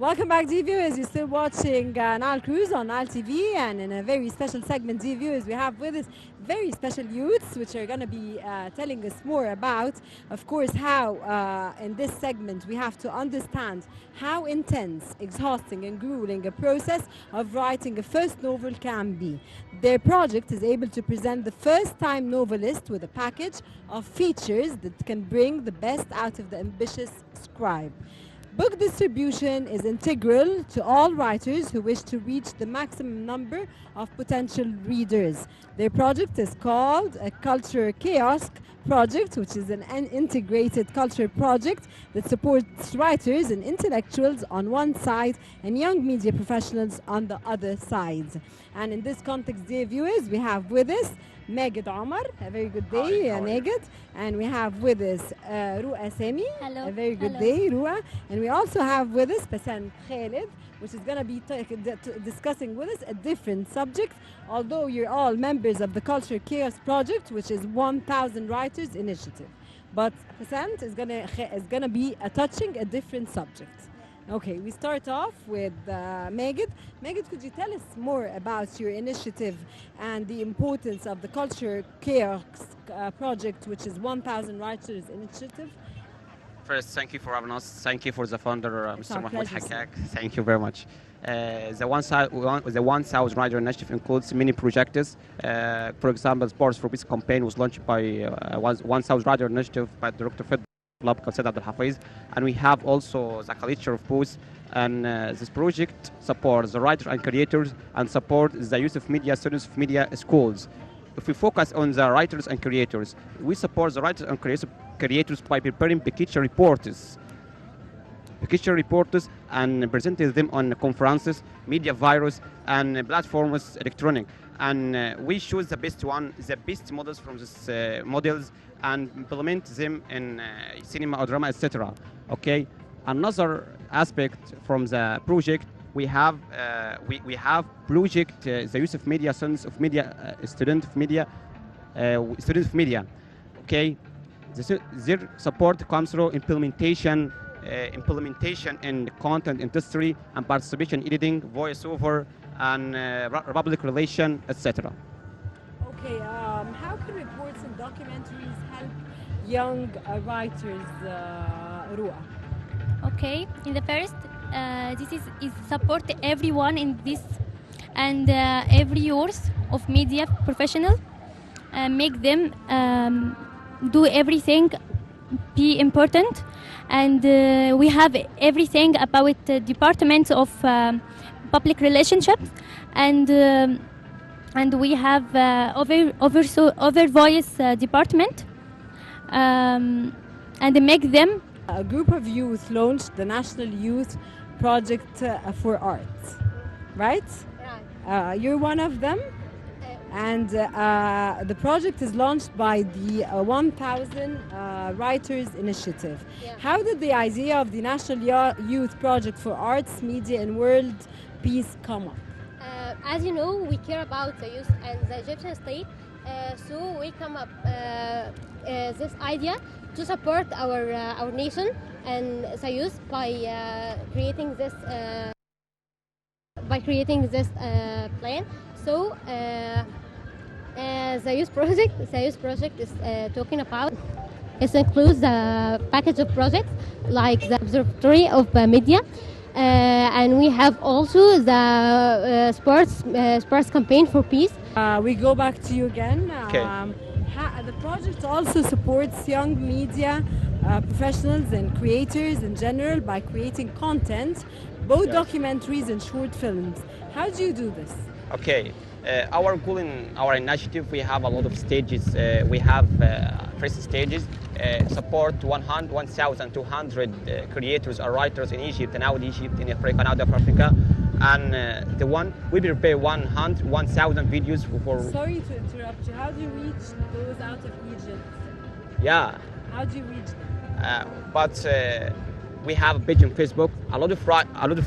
Welcome back, dear viewers. You're still watching Nile Cruise on Nile TV, and in a very special segment, dear viewers, we have with us very special youths, which are going to be telling us more about, of course, how in this segment we have to understand how intense, exhausting, and grueling a process of writing a first novel can be. Their project is able to present the first-time novelist with a package of features that can bring the best out of the ambitious scribe. Book distribution is integral to all writers who wish to reach the maximum number of potential readers. Their project is called a Culture Kiosk Project, which is an integrated culture project that supports writers and intellectuals on one side and young media professionals on the other side. And in this context, dear viewers, we have with us Maged Omar, a very good day, Maged. And we have with us Ru'a Sami, Hello. a very good day, Ru'a. And we also have with us Bassam Khalid, which is going to be discussing with us a different subject, although you're all members of the Culture Chaos Project, which is 1,000 Writers Initiative. But Bassam is going to be touching a different subject. Okay, we start off with Maged. Maged, could you tell us more about your initiative and the importance of the Culture Chaos Project, which is 1,000 Writers Initiative? First, thank you for having us. Thank you for the founder, Mr. Mahmoud pleasure, Hakak. Thank you very much. The 1,000 Writer Initiative includes many projects. For example, Sports for Peace campaign was launched by 1,000 Writer Initiative by Director Fed Club Kassem Abdel Hafiz, and we have also the culture of booth. And this project supports the writers and creators and supports the use of media, students of media schools. If we focus on the writers and creators, we support the writers and creators by preparing picture reports and presenting them on conferences, media virus, and platforms electronic. And we choose the best models from these models and implement them in cinema or drama, etc. Okay. Another aspect from the project, we have project the use of media, students of media, students of media. Okay. Their support comes through implementation in content industry and participation editing, voiceover, and public relation, etc. Okay, how can reports and documentaries help young writers, Ru'a? Okay, in the first, this is support everyone in this and every years of media professional, make them do everything, be important, and we have everything about the department of public relationships, and we have other voice department, and make them. A group of youth launched the National Youth Project for Art, right? Right. You're one of them, and the project is launched by the 1,000 Writers Initiative. Yeah. How did the idea of the National Youth Project for Arts, Media and World Peace come up? As you know, we care about the youth and the Egyptian state, so we come up this idea to support our nation and the youth by creating this plan. So the youth project is talking about. It includes the package of projects like the Observatory of Media. And we have also the sports campaign for peace. We go back to you again. Okay. The project also supports young media professionals and creators in general by creating content, both documentaries and short films. How do you do this? Okay. Our goal in our initiative, we have a lot of stages. We have first stages, support 1,200 creators or writers in Egypt and out of Egypt, in Africa and out of Africa. And we prepare 1,000 videos for. Sorry to interrupt you. How do you reach those out of Egypt? Yeah. How do you reach them? But we have a page on Facebook, a lot of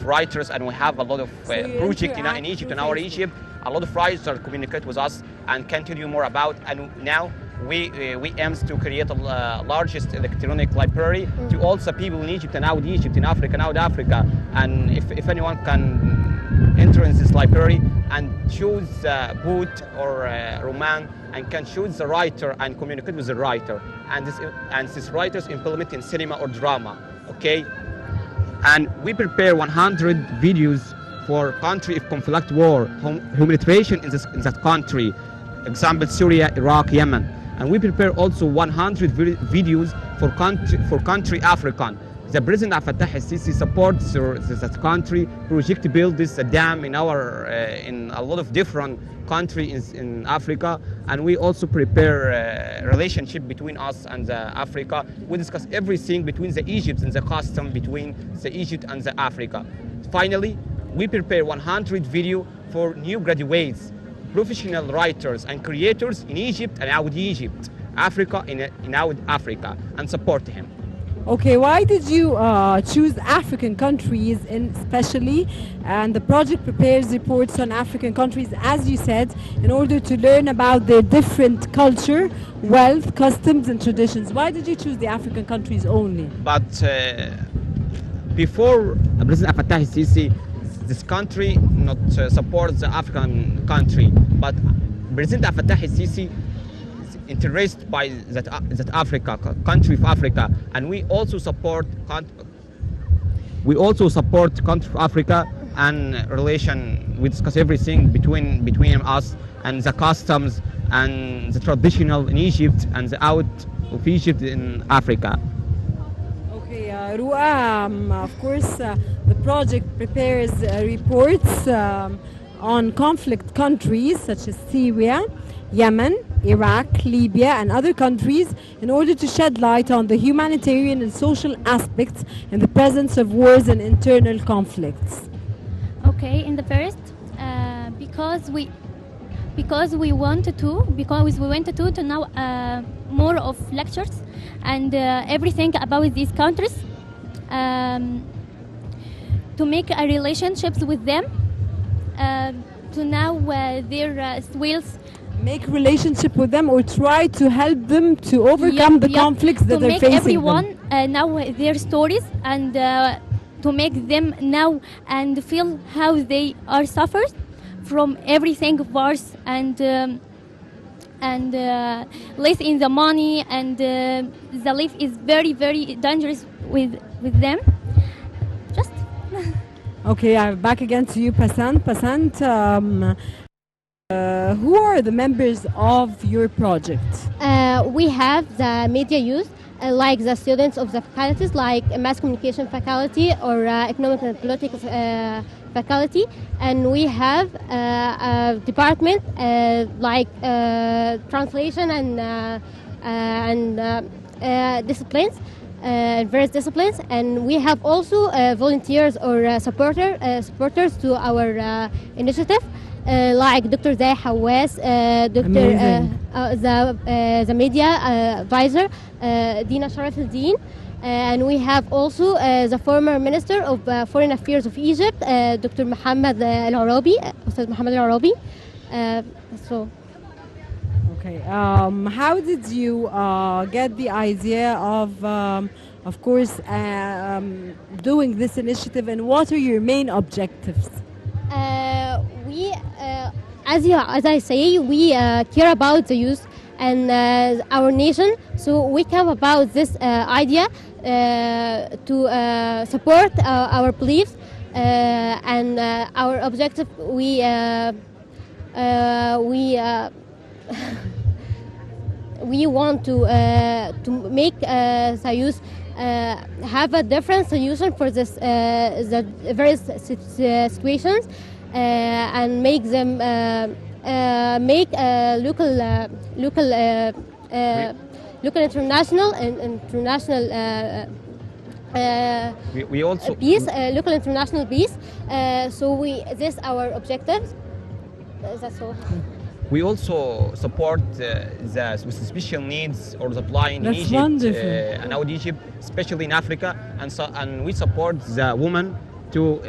writers, and we have a lot of projects in Egypt and our Egypt. A lot of writers communicate with us and can tell you more about. And now we aim to create a largest electronic library to also people in Egypt and out Egypt, in Africa and out Africa. And if anyone can enter in this library and choose book or roman and can choose the writer and communicate with the writer, and these writers implement in cinema or drama, okay? And we prepare 100 videos for country of conflict, war, humanitarian in that country, example Syria, Iraq, Yemen. And we prepare also 100 videos for country African. The President Fattah al-Sisi supports that country project to build this dam in a lot of different countries in Africa. And we also prepare relationship between us and Africa. We discuss everything between the Egypt and the custom between the Egypt and the Africa. Finally, we prepare 100 video for new graduates, professional writers and creators in Egypt and out Egypt, Africa in out Africa, and support him. Okay, why did you choose African countries especially? And the project prepares reports on African countries, as you said, in order to learn about their different culture, wealth, customs and traditions. Why did you choose the African countries only? But before President Fattah al-Sisi, this country not support the African country, but President Fattah al-Sisi is interested by that Africa, country of Africa, and we also support country of Africa and relation. We discuss everything between us and the customs and the traditional in Egypt and the out of Egypt in Africa. Okay, Ru'a, of course, the project prepares reports on conflict countries such as Syria, Yemen, Iraq, Libya and other countries in order to shed light on the humanitarian and social aspects in the presence of wars and internal conflicts. Okay, in the first, because we wanted to know more of lectures and everything about these countries, to make relationships with them, to know their skills. Make relationship with them or try to help them to overcome the conflicts that they're facing. To make everyone know their stories and to make them know and feel how they are suffered from everything wars and less in the money and the life is very very dangerous with them. Just. Okay, I'm back again to you, Passant. Passant, who are the members of your project? We have the media youth, like the students of the faculties, like mass communication faculty or economic and politics faculty, and we have a department like translation and disciplines. Various disciplines, and we have also volunteers or supporters to our initiative, like Dr. Zay Hawass, the media advisor, Dina Sharaf al-Din, and we have also the former Minister of Foreign Affairs of Egypt, Dr. Mohammed al-Arabi, Ustad Mohammed al-Arabi. So. Okay, how did you get the idea of course, doing this initiative, and what are your main objectives? We, as I say, we care about the youth and our nation, so we came about this idea to support our beliefs and our objective. We want to make the youth have a different solution for this the various situations and make them make local international and international we also peace, local international peace. So this our objectives. That's all. We also support the with special needs or the blind in Egypt and out Egypt, especially in Africa, and we support the women to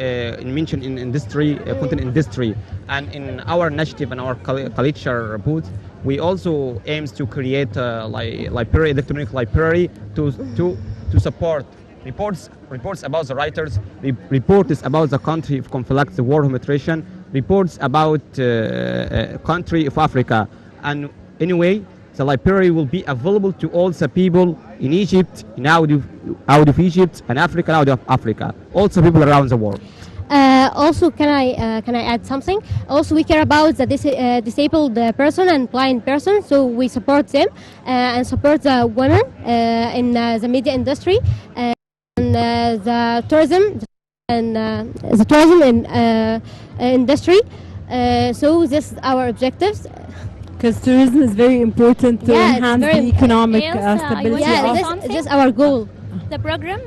mention in industry, content industry, and in our initiative and our culture booth, We also aims to create a library, electronic library to support reports about the writers, reports about the country of conflict, the war of nutrition, reports about country of Africa. And anyway, the library will be available to all the people in Egypt, out of Egypt, and Africa, out of Africa, also people around the world. Also, can I add something? Also, we care about the disabled person and blind person, so we support them and support the women in the media industry and the tourism industry. So this is our objectives. Because tourism is very important to enhance the economic stability. Yeah, this is our goal. The program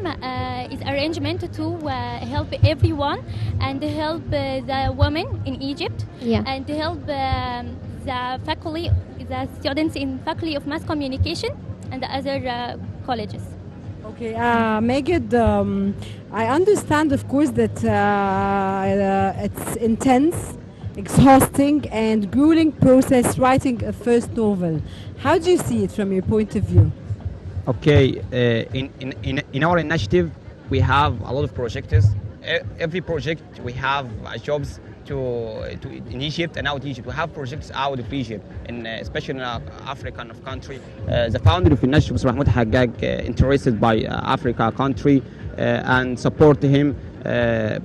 is arrangement to help everyone and help the women in Egypt and help the faculty, the students in Faculty of Mass Communication and the other colleges. Okay, Megid, I understand, of course, that it's intense, exhausting, and grueling process writing a first novel. How do you see it from your point of view? Okay, in our initiative, we have a lot of projects. Every project we have jobs to in Egypt and out of Egypt. We have projects out of Egypt, and especially in African country. The founder of initiative, Mr. Mahmoud Haggag, interested by Africa country and support him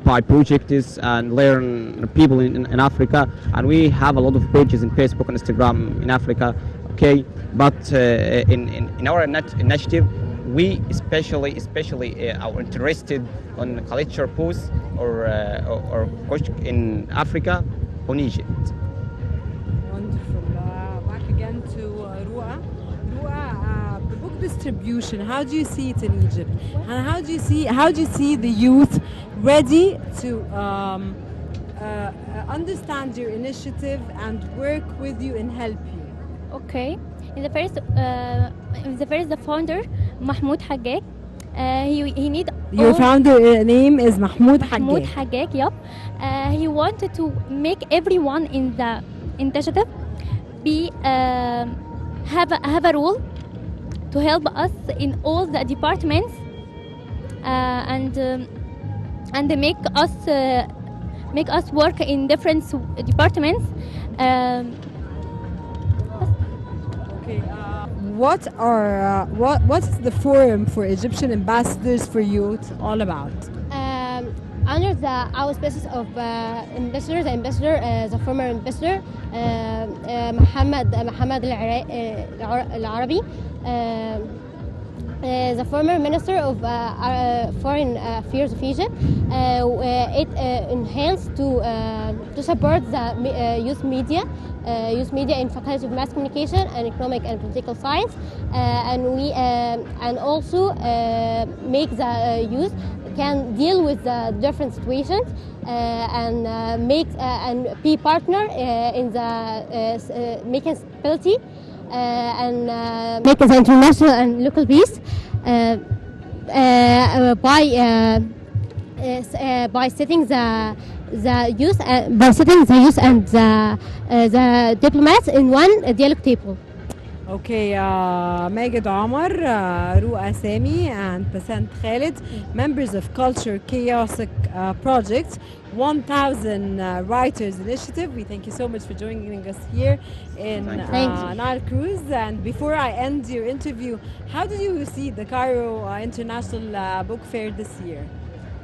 by projects and learn people in Africa. And we have a lot of pages in Facebook and Instagram in Africa. Okay, but in our initiative, we especially are interested on culture posts or in Africa, on Egypt. Wonderful. Back again to Rua. Rua, the book distribution. How do you see it in Egypt? And how do you see the youth ready to understand your initiative and work with you and help you? Okay. In the first, the founder Mahmoud Haggag. He need. Your founder name is Mahmoud Haggag. Mahmoud Haggag, yep. He wanted to make everyone in the initiative be have a role to help us in all the departments and make us work in different departments. Okay. What is the forum for Egyptian ambassadors for youth all about? Under the auspices of ambassador, the former ambassador Mohammed Al-Arabi, the former minister of foreign affairs of Egypt. It enhanced to support the youth media in Faculty of Mass Communication and Economic and Political Science, and also make the youth can deal with the different situations and be partner in the making stability and make the international and local peace by setting the youth and the diplomats in one dialogue table. Okay, Megid Omar, Rua Sami, and Basant Khalid, members of Culture Chaosic Project, 1000 Writers Initiative. We thank you so much for joining us here in Nile Cruise. And before I end your interview, how did you see the Cairo International Book Fair this year?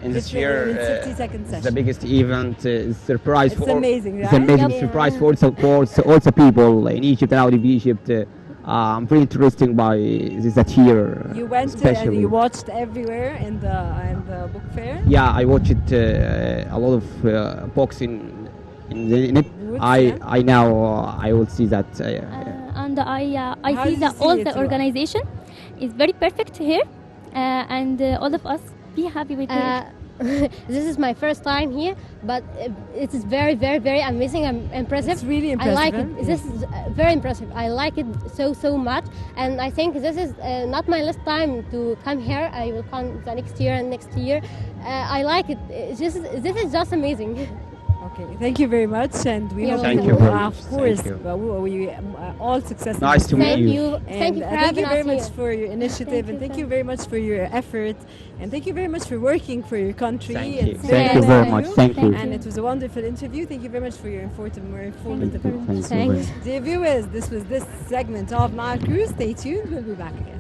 In this year, in 50-second session. The biggest event, surprise it's for amazing, right? It's amazing surprise for also people in Egypt and out of Egypt. I'm very interested by that year. You went and you watched everywhere in the book fair? Yeah, I watched a lot of books in it. I now I will see that. And I see that all the organization is very perfect here, and all of us be happy with it. This is my first time here, but it is very, very, very amazing and impressive. It's really impressive. I like it. This is very impressive. I like it so much, and I think this is not my last time to come here. I will come the next year and next year. I like it. This is just amazing. Okay, thank you very much, and we You're hope Thank you, you very of much. course, Thank you. all success. Nice to meet Thank you. you. And Thank you for thank having you very us much here. for your initiative, Thank and you, thank thank you very much for your effort, and thank you very much for working for your country. Thank It's you. very Thank you nice very of much. you. Thank you. And it was a wonderful interview. Thank you very much for your more informative. very much. Thanks. Dear viewers, this was this segment of Nile Cruise. Stay tuned. We'll be back again.